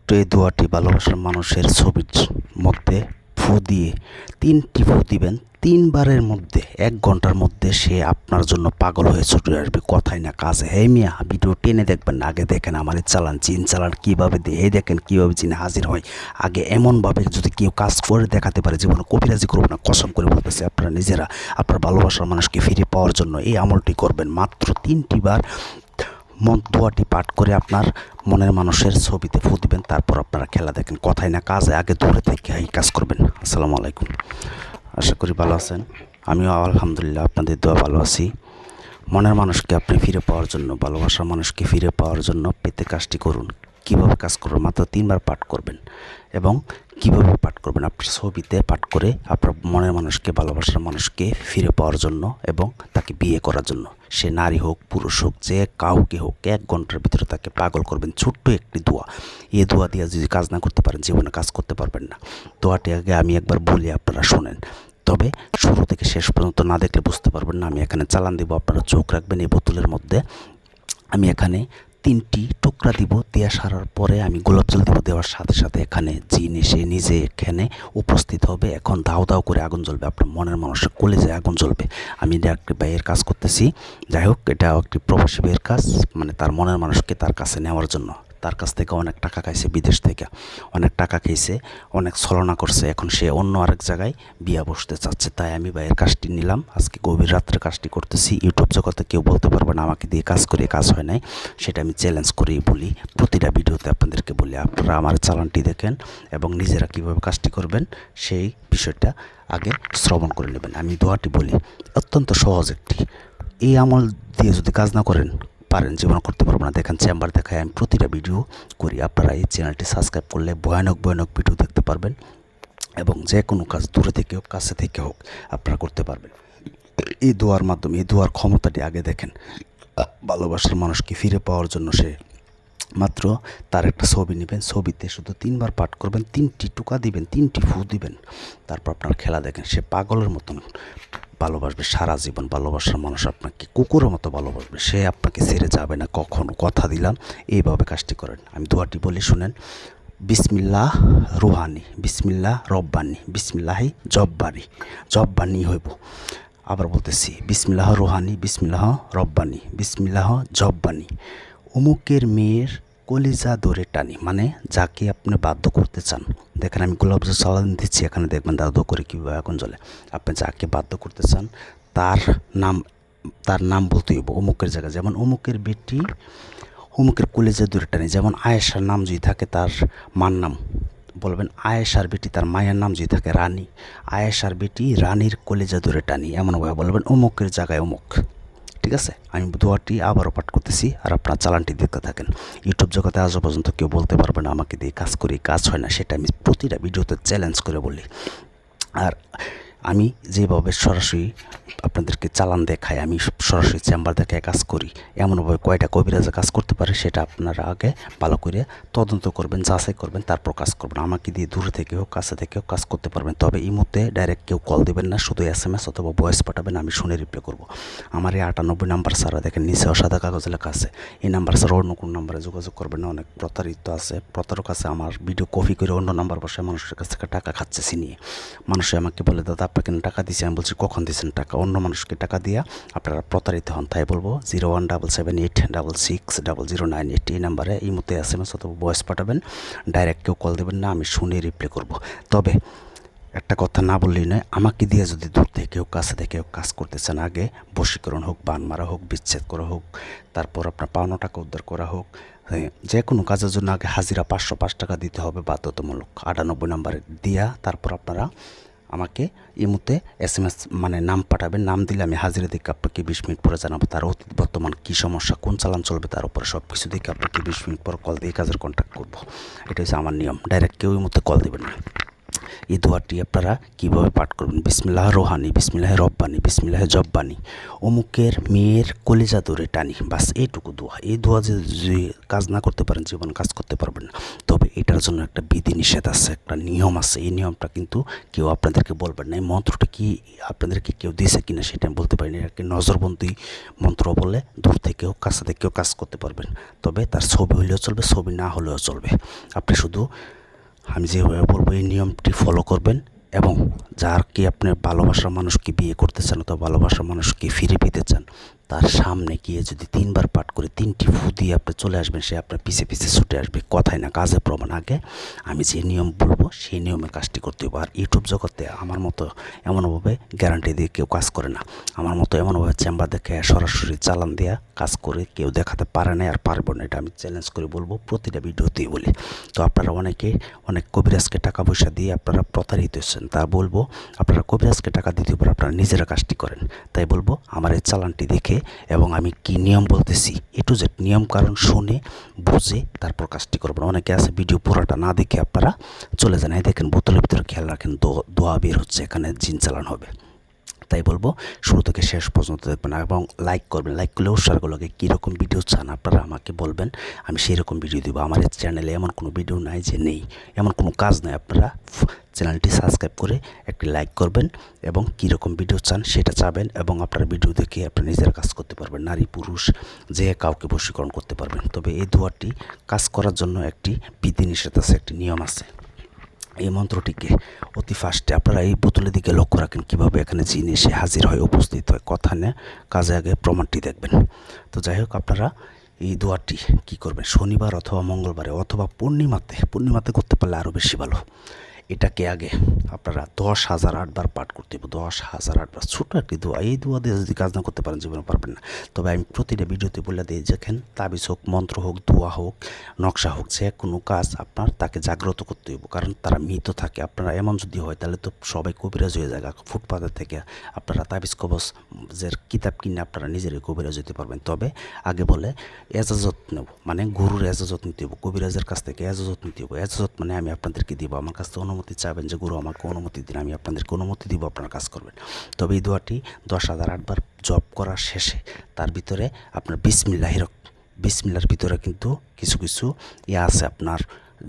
ছোট্ট এই দোয়াটি ভালোবাসার মানুষের ছবির মধ্যে ফু দিয়ে 3টি ফু দিবেন। 3বারের মধ্যে 1 ঘন্টার মধ্যে সে আপনার জন্য পাগল হয়ে ছুটে আসবে, কথাই না কাজে। হে মিয়া, ভিডিও টেনে দেখবেন না, আগে দেখেন আমার চালান জিন চালান কীভাবে দিয়ে, এই দেখেন কীভাবে জিনে হাজির হয়। আগে এমনভাবে যদি কেউ কাজ করে দেখাতে পারে, জীবনে কবিরাজি করব না, কসম করে বলতেছে, আপনারা নিজেরা আপনার ভালোবাসার মানুষকে ফিরে পাওয়ার জন্য এই আমলটি করবেন। মাত্র 3টি বার দোয়াটি পাঠ করে আপনার মনের মানুষের ছবিতে ফু দিবেন, তারপর আপনারা খেলা দেখেন, কথাই না কাজে। আগে দূরে থেকে এই কাজ করবেন। আসসালামু আলাইকুম। আশা করি ভালো আছেন। আমিও আলহামদুলিল্লাহ আপনাদের দোয়া ভালো আছি। মনের মানুষকে আপনি ফিরে পাওয়ার জন্য, ভালোবাসার মানুষকে ফিরে পাওয়ার জন্য পেতে কাজটি করুন। কীভাবে কাজ করবেন? মাত্র 3বার পাঠ করবেন। এবং কীভাবে পাঠ করবেন? আপনার ছবিতে পাঠ করে আপনার মনের মানুষকে, ভালোবাসার মানুষকে ফিরে পাওয়ার জন্য এবং তাকে বিয়ে করার জন্য। সে নারী হোক, পুরুষ হোক, যে কাউকে হোক, 1 ঘন্টার ভিতরে তাকে পাগল করবেন। ছোট্ট একটি দোয়া। এই দোয়া দিয়ে যদি কাজ না করতে পারেন, জীবনে কাজ করতে পারবেন না। দোয়াটি আগে আমি একবার বলি, আপনারা শোনেন। তবে শুরু থেকে শেষ পর্যন্ত না দেখলে বুঝতে পারবেন না। আমি এখানে চালান দেবো, আপনারা চোখ রাখবেন এই বোতলের মধ্যে। আমি এখানে 3টি টুকরা দিব, দেওয়া সারার পরে আমি গোলাপ জল দেবো। দেওয়ার সাথে সাথে এখানে জিন এসে নিজে এখানে উপস্থিত হবে। এখন দাও দাও করে আগুন জ্বলবে, আপনার মনের মানুষের কলেজে আগুন জ্বলবে। আমি একটি ভাইয়ের কাজ করতেছি, যাই হোক, এটা একটি প্রবাসী ভাইয়ের কাজ, মানে তার মনের মানুষকে তার কাছে নেওয়ার জন্য। তার কাছ থেকে অনেক টাকা খাইছে, বিদেশ থেকে অনেক টাকা খেয়েছে, অনেক ছলনা করছে। এখন সে অন্য আরেক জায়গায় বিয়া বসতে চাচ্ছে, তাই আমি ভাইয়ের কাজটি নিলাম। আজকে গভীর রাত্রে কাজটি করতেছি। ইউটিউব জগতে কেউ বলতে পারবে না আমাকে দিয়ে কাজ করে কাজ হয় নাই, সেটা আমি চ্যালেঞ্জ করেই বলি। প্রতিটা ভিডিওতে আপনাদেরকে বলি, আপনারা আমার চালানটি দেখেন এবং নিজেরা কীভাবে কাজটি করবেন সেই বিষয়টা আগে শ্রবণ করে নেবেন। আমি দোয়াটি বলি, অত্যন্ত সহজ একটি। এই আমল দিয়ে যদি কাজ না করেন পারেন, জীবন করতে পারবো না। দেখেন চেম্বার দেখায় আমি প্রতিটা ভিডিও করি। আপনারা এই চ্যানেলটি সাবস্ক্রাইব করলে ভয়ানক ভয়ানক ভিডিও দেখতে পারবেন এবং যে কোনো কাজ দূরে থেকে হোক, কাছে থেকে হোক, আপনারা করতে পারবেন এই দোয়ার মাধ্যমে। এই দোয়ার ক্ষমতাটি আগে দেখেন। ভালোবাসার মানুষকে ফিরে পাওয়ার জন্য সে মাত্র তার একটা ছবি নেবেন, ছবিতে শুধু 3বার পাঠ করবেন, 3টি টুকা দিবেন, 3টি ফু দিবেন, তারপর আপনার খেলা দেখেন। সে পাগলের মতন ভালোবাসবে সারা জীবন। ভালোবাসার মানুষ আপনাকে কুকুরের মতো ভালোবাসবে, সে আপনাকে ছেড়ে যাবে না কখনো, কথা দিলাম। এইভাবে কাজটি করেন। আমি দোয়াটি বলি, শুনেন। বিসমিল্লাহ রুহানি, বিসমিল্লাহ রব্বানি, বিসমিল্লাহি জব্বানি। জব্বানি হইব। আবার বলতেছি, বিসমিল্লাহ রুহানি, বিসমিল্লাহ রব্বানি, বিসমিল্লাহ জব্বানি। অমুকের মেয়ের কলিজা ধরে টানি, মানে যাকে আপনি বাধ্য করতে চান। দেখেন আমি গোলাপ জল চালান দিচ্ছি, এখানে দেখবেন দাদু করে কীভাবে আগুন জ্বলে। আপনি যাকে বাধ্য করতে চান তার নাম বলতে হইব অমুকের জায়গায়। যেমন অমুকের বেটি অমুকের কলিজা ধরে টানি। যেমন আয়েশার নাম যদি থাকে, তার মার নাম বলবেন আয়েশার বেটি, তার মায়ের নাম যদি থাকে রানী, আয়েশার বেটি রানীর কলিজা ধরে টানি, এমনভাবে বলবেন অমুকের জায়গায় অমুক। ঠিক আছে? আমি দোয়াটি আবারও পাঠ করতেছি আর আপনার চালানটি দেখতে থাকেন। ইউটিউব জগতে আজও পর্যন্ত কেউ বলতে পারবে না আমাকে দিয়ে কাজ করি কাজ হয় না, সেটা আমি প্রতিটা ভিডিওতে চ্যালেঞ্জ করে বলি। আর আমি যেভাবে সরাসরি আপনাদেরকে চালান দেখাই, আমি সরাসরি চেম্বার দেখায় কাজ করি, এমনভাবে কয়টা কবিরাজে কাজ করতে পারে সেটা আপনারা আগে ভালো করে তদন্ত করবেন, যাচাই করবেন, তারপর কাজ করবেন। আমাকে দিয়ে দূরে থেকে হোক, কাছে থেকে হোক কাজ করতে পারবেন। তবে এই মুহূর্তে ডাইরেক্ট কেউ কল দেবেন না, শুধু SMS অথবা ভয়েস পাঠাবেন, আমি শুনে রিপ্লাই করব। আমার এই 98 নাম্বার ছাড়া দেখেন নিচেও সাদা কাগজ লেখা আছে, এই নাম্বার ছাড়া অন্য কোনো নাম্বারে যোগাযোগ করবেন না। অনেক প্রতারিত আছে, প্রতারক আছে, আমার ভিডিও কপি করে অন্য নাম্বার বসে মানুষের কাছ থেকে টাকা খাচ্ছে ছিনিয়ে। মানুষে আমাকে বলে, দাদা আপনাকে টাকা দিয়েছি। আমি বলছি, কখন দিয়েছেন টাকা? অন্য মানুষকে টাকা দিয়া আপনারা প্রতারিত হন। তাই বলবো 0177866000988 এই নাম্বারে এই মুহূর্তে SMS অথবা ভয়েস পাঠাবেন। ডাইরেক্ট কেউ কল দেবেন না, আমি শুনে রিপ্লাই করব। তবে একটা কথা না বললেই নয়, আমাকে দিয়ে যদি দূর থেকে হোক, কাছে থেকে হোক কাজ করতে চান, আগে বশীকরণ হোক, বান মারা হোক, বিচ্ছেদ করা হোক, তারপর আপনার পাওনা টাকা উদ্ধার করা হোক, যে কোনো কাজের জন্য আগে হাজিরা 505 টাকা দিতে হবে বাধ্যতামূলক। 98 নাম্বারে দিয়া তারপর আপনারা আমাকে এই মুহূর্তে SMS মানে নাম পাঠাবেন। নাম দিলে আমি হাজিরা দেখে আপনাকে 20 মিনিট পরে জানাবো তার অতীত বর্তমান কী সমস্যা, কোন চালান চলবে, তার উপরে সব কিছু দেখে আপনাকে 20 মিনিট পর কল দিয়ে কাজের কন্ট্যাক্ট করবো। এটা হচ্ছে আমার নিয়ম। ডাইরেক্ট কেউ এই মুহূর্তে কল দেবেন না। এই দোয়াটি আপনারা কীভাবে পাঠ করবেন? বিসমিল্লাহ রোহানি, বিসমিল্লাহ রব্বানি, বিসমিল্লাহ জব্বানি, অমুকের মেয়ের কলিজা দূরে টানি, বাস এইটুকু দোয়া। এই দোয়া যদি কাজ না করতে পারেন জীবন কাজ করতে পারবেন না। তবে এটার জন্য একটা বিধি নিষেধ আছে, একটা নিয়ম আছে। এই নিয়মটা কিন্তু কেউ আপনাদেরকে বলবেন না। এই মন্ত্রটা কি আপনাদেরকে কেউ দিয়েছে কিনা সেটা আমি বলতে পারি না। এটাকে নজরবন্দি মন্ত্র বলে, দূর থেকেও কাছে থেকেও কাজ করতে পারবেন। তবে তার ছবি হলেও চলবে, ছবি না হলেও চলবে। আপনি শুধু আমি যেভাবে বলবো এই নিয়মটি ফলো করবেন, এবং যার কি আপনার ভালোবাসার মানুষকে বিয়ে করতে চান অথবা ভালোবাসার মানুষকে ফিরে পেতে চান, তার সামনে গিয়ে যদি 3 বার পাঠ করে 3টি ফু দিয়ে আপনি চলে আসবেন, সে আপনার পিছে পিছে ছুটে আসবে। কথায় না কাজে প্রমাণ। আগে আমি যে নিয়ম বলবো সেই নিয়মে কাজটি করতে হবে। আর ইউটিউব জগতে আমার মতো এমনভাবে গ্যারান্টি দিয়ে কেউ কাজ করে না। আমার মতো এমনভাবে চেম্বার দেখে সরাসরি চালান দেওয়া কাজ করে কেউ দেখাতে পারে না, আর পারবো না। এটা আমি চ্যালেঞ্জ করে বলবো, প্রতিটা ভিডিওতেই বলি। তো আপনারা অনেক কবিরাজকে টাকা পয়সা দিয়ে আপনারা প্রতারিত হচ্ছেন। তা বলবো আপনারা কবিরাজকে টাকা দিতে পারে, আপনারা নিজেরা কাজটি করেন। তাই বলবো আমার এই চালানটি দেখে এবং আমি কি নিয়ম বলতেছি এ টু জেড নিয়ম কারণ শুনে বুঝে তারপর কাজটি করবেন। অনেকে আছে ভিডিও পুরোটা না দেখে আপনারা চলে যান। এই দেখেন বোতলের ভিতরে খেয়াল রাখেন, দোয়া বের হচ্ছে, এখানে জিন চালান হবে। তাই বলবো শুরু থেকে শেষ পর্যন্ত দেখবেন এবং লাইক করবেন। লাইক করলে উৎসাহগুলোকে কীরকম ভিডিও চান আপনারা আমাকে বলবেন, আমি সেই রকম ভিডিও দেবো। আমার এই চ্যানেলে এমন কোনো ভিডিও নাই যে নেই, এমন কোনো কাজ নেই। আপনারা চ্যানেলটি সাবস্ক্রাইব করে একটি লাইক করবেন এবং কীরকম ভিডিও চান সেটা চাবেন, এবং আপনারা ভিডিও দেখে আপনারা নিজেরা কাজ করতে পারবেন। নারী পুরুষ যে কাউকে বশীকরণ করতে পারবেন। তবে এই দোয়াটি কাজ করার জন্য একটি বিধিনিষেধ আছে, একটি নিয়ম আছে। এই মন্ত্রটিকে অতি ফাস্টে আপনারা এই বোতলের দিকে লক্ষ্য রাখেন কীভাবে এখানে জিন এসে হাজির হয়, উপস্থিত হয়। কথা না কাজে আগে প্রমাণটি দেখবেন। তো যাই হোক, আপনারা এই দোয়াটি কী করবেন? শনিবার অথবা মঙ্গলবারে অথবা পূর্ণিমাতে করতে পারলে আরও বেশি ভালো। এটাকে আগে আপনারা 10,008 বার পাঠ করতে হবে। 10,008 বার, ছোটো একটি দোয়া। এই দোয়া দিয়ে যদি কাজ না করতে পারেন জীবনে পারবেন না। তবে আমি প্রতিটা ভিডিওতে বলে দিই, দেখেন তাবিজ হোক, মন্ত্র হোক, দোয়া হোক, নকশা হোক, যে কোনো কাজ আপনার তাকে জাগ্রত করতে হবে। কারণ তারা মৃত থাকে। আপনারা এমন যদি হয় তাহলে তো সবাই কবিরাজ হয়ে যায়। ফুটপাতের থেকে আপনারা তাবিজ কবজের কিতাব কিনে আপনারা নিজেরাই কবিরাজ হতে পারবেন। তবে আগে বলে এজাজত নেব, মানে গুরুর এজাজত নিতে হবে, কবিরাজের কাছ থেকে এজাজত নিতে হবে। এজাজত মানে আমি আপনাদেরকে দিব, আমার কাছ থেকে অনুমতি চাবেন যে গুরু আমাকে অনুমতি দিন, আমি আপনাদেরকে অনুমতি দিব, আপনারা কাজ করবেন। তবে এই দোয়াটি 10,008 বার জপ করার শেষে তার ভিতরে আপনার বিসমিল্লার ভিতরে কিন্তু কিছু কিছু আছে, আপনার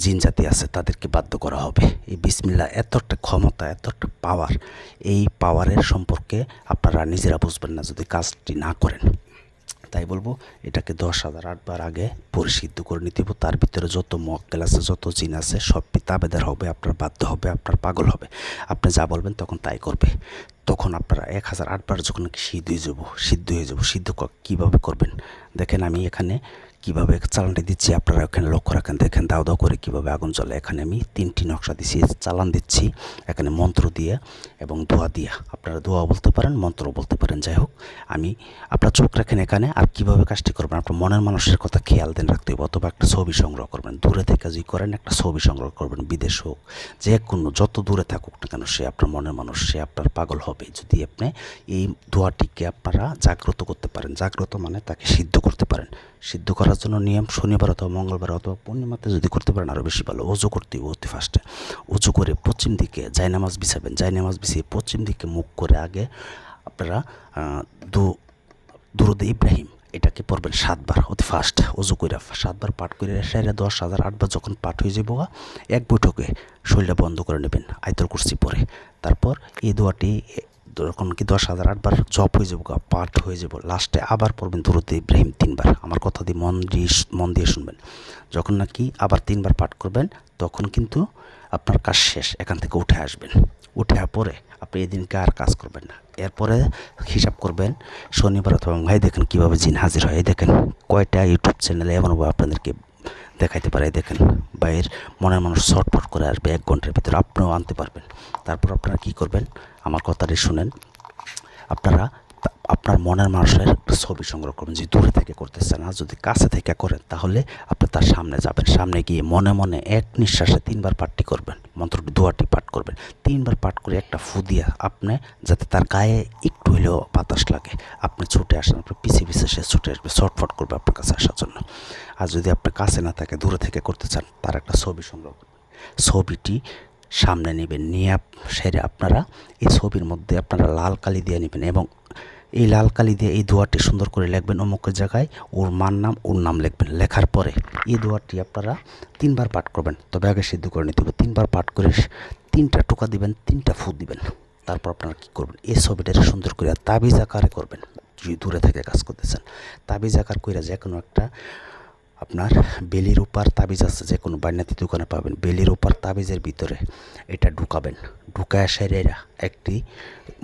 জিন জাতি আছে, তাদেরকে বাধ্য করা হবে। এই বিসমিল্লাহ এতটা ক্ষমতা, এতটা পাওয়ার, এই পাওয়ারের সম্পর্কে আপনারা নিজেরা বুঝবেন না যদি কাজটি না করেন। তাই বলবো এটাকে 10,008 বার আগে পরিশুদ্ধ করে নিতে হবে। তার ভিতরে যত মক্কেল আছে, যত জিন আছে, সব তাবেদার হবে, আপনার বাধ্য হবে, আপনার পাগল হবে। আপনি যা বলবেন তখন তাই করবে। তখন আপনারা 1008 বার যখন সিদ্ধ হয়ে যাব। কীভাবে করবেন দেখেন, আমি এখানে কীভাবে চালানটি দিচ্ছি আপনারা এখানে লক্ষ্য রাখেন। দেখেন দাও দাও করে কীভাবে আগুন জ্বলে। এখানে আমি 3টি নকশা দিচ্ছি, চালান দিচ্ছি এখানে মন্ত্র দিয়ে এবং দোয়া দিয়া। আপনারা দোয়া বলতে পারেন, মন্ত্র বলতে পারেন। যাই হোক, আপনার চোখ রাখেন এখানে। আর কীভাবে কাজটি করবেন, আপনার মনের মানুষের কথা খেয়াল দেন রাখতে হবে। অথবা একটা ছবি সংগ্রহ করবেন, দূরে থেকে যদি করেন একটা ছবি সংগ্রহ করবেন। বিদেশ হোক, যে কোনো যত দূরে থাকুক না কেন, সে আপনার মনের মানুষ, সে আপনার পাগল হবে যদি আপনি এই দোয়াটিকে আপনারা জাগ্রত করতে পারেন। জাগ্রত মানে তাকে সিদ্ধ করতে পারেন। সিদ্ধ করার জন্য নিয়ম শনিবার অথবা মঙ্গলবার অথবা পূর্ণিমাতে যদি করতে পারেন আরও বেশি ভালো। অজু করতে হবে অতি ফার্স্টে। অজু করে পশ্চিম দিকে জায়নামাজ বিছাবেন। জায়নামাজ বিছিয়ে পশ্চিম দিকে মুখ করে আগে আপনারা দুরুদ ইব্রাহিম এটাকে পড়বেন 7 বার অতি ফার্স্ট। অজু করে 7 বার পাঠ করে সেরে 10,008 বার যখন পাঠ হয়ে যাব, এক বৈঠকে শরীরটা বন্ধ করে নেবেন আয়াতুল কুরসি পড়ে। তারপর এই দোয়াটি যখন কি 10,008 বার জপ হয়ে যাব, পাঠ হয়ে যাব, লাস্টে আবার পড়বেন দুরুদ ইব্রাহিম 3 বার। আমার কথা দিয়ে মন দিয়ে শুনবেন। যখন নাকি আবার 3 বার পাঠ করবেন তখন কিন্তু আপনার কাজ শেষ, এখান থেকে উঠে আসবেন। উঠে পরে আপনি এই দিনকে আর কাজ করবেন না। এরপরে হিসাব করবেন শনিবার অথবা ভাই দেখেন কীভাবে জিন হাজির হয়। দেখেন কয়টা ইউটিউব চ্যানেলে এমনভাবে আপনাদেরকে দেখাইতে পারে। দেখেন বাইরের মনের মানুষ শর্টফট করে আসবে 1 ঘন্টার ভিতরে, আপনিও আনতে পারবেন। তারপর আপনারা কী করবেন, আমার কথাটি শুনেন। আপনারা আপনার মনের মানুষের ছবি সংগ্রহ করবেন। যদি দূরে থেকে করতে চান, আর যদি কাছে থেকে করেন তাহলে আপনি তার সামনে যাবেন। সামনে গিয়ে মনে মনে এক নিঃশ্বাসে 3 বার পাঠটি করবেন, মন্ত্রটি দোয়াটি পাঠ করবেন। 3 বার পাঠ করে একটা ফু দিয়া আপনি যাতে তার গায়ে একটু হলেও বাতাস লাগে, আপনি ছুটে আসেন। আপনার পিছিয়ে পিছিয়ে সে ছুটে আসবে, শর্টফট করবে আপনার কাছে আসার জন্য। আর যদি আপনার কাছে না থাকে, দূরে থেকে করতে চান, তার একটা ছবি সংগ্রহ করবেন। ছবিটি সামনে নেবেন, নিয়ে সেরে আপনারা এই ছবির মধ্যে আপনারা লাল কালি দিয়ে নেবেন এবং এই লাল কালি দিয়ে এই দোয়াটি সুন্দর করে লিখবেন। অমুকের জায়গায় ওর মার নাম, ওর নাম লিখবেন। লেখার পরে এই দোয়াটি আপনারা 3বার পাঠ করবেন। তবে আগে সিদ্ধ করে নিতে হবে। 3বার পাঠ করে 3টা টোকা দিবেন, 3টা ফু দিবেন। তারপর আপনারা কী করবেন, এই ছবিটা সুন্দর করে তাবিজ আকারে করবেন। যদি দূরে থেকে কাজ করতেছেন, তাবিজ আকার করে যে কোনো একটা আপনার বেলির উপর তাবিজ আছে, যে কোনো বান্যাতি দোকানে পাবেন। বেলির উপর তাবিজের ভিতরে এটা ঢুকাবেন। ঢুকায় সেরেরা একটি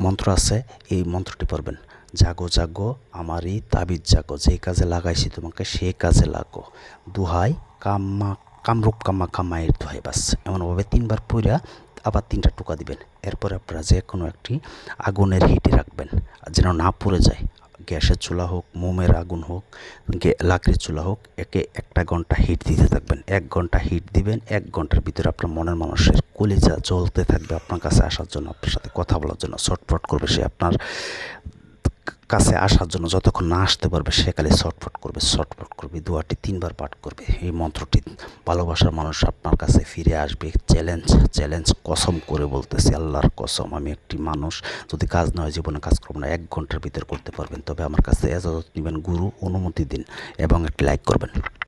মন্ত্র আছে, এই মন্ত্রটি পড়বেন। জাগো জাগো আমারই তাবিজ জাগো, যেই কাজে লাগাইছি তোমাকে সেই কাজে লাগো, দুহাই কামরূপ কামা কামাইয়ের দোহাই। বাস এমনভাবে 3বার পইরা আবার 3টা টোকা দিবেন। এরপর আপনারা যে কোনো একটি আগুনের হিটে রাখবেন যেন না পুড়ে যায়। গ্যাসের চুলা হোক, মোমের আগুন হোক, লাকড়ির চুলা হোক, একে 1 ঘন্টা হিট দিতে থাকবেন। 1 ঘন্টা হিট দিবেন। 1 ঘন্টার ভিতরে আপনার মনের মানুষের কলিজা জ্বলতে থাকবে আপনার কাছে আসার জন্য, আপনার সাথে কথা বলার জন্য ছটফট করবে। সে আপনার কাছে আসার জন্য যতক্ষণ না আসতে পারবে সেকালে ছটফট করবে। দোয়াটি 3বার পাঠ করবে। এই মন্ত্রটি ভালোবাসার মানুষ আপনার কাছে ফিরে আসবে। চ্যালেঞ্জ কসম করে বলতেছি, আল্লাহর কসম। আমি একটি মানুষ, যদি কাজ না হয় জীবনে কাজ করবো না। 1 ঘন্টার ভিতরে করতে পারবেন। তবে আমার কাছে এজাজত নেবেন, গুরু অনুমতি দিন এবং একটি লাইক করবেন।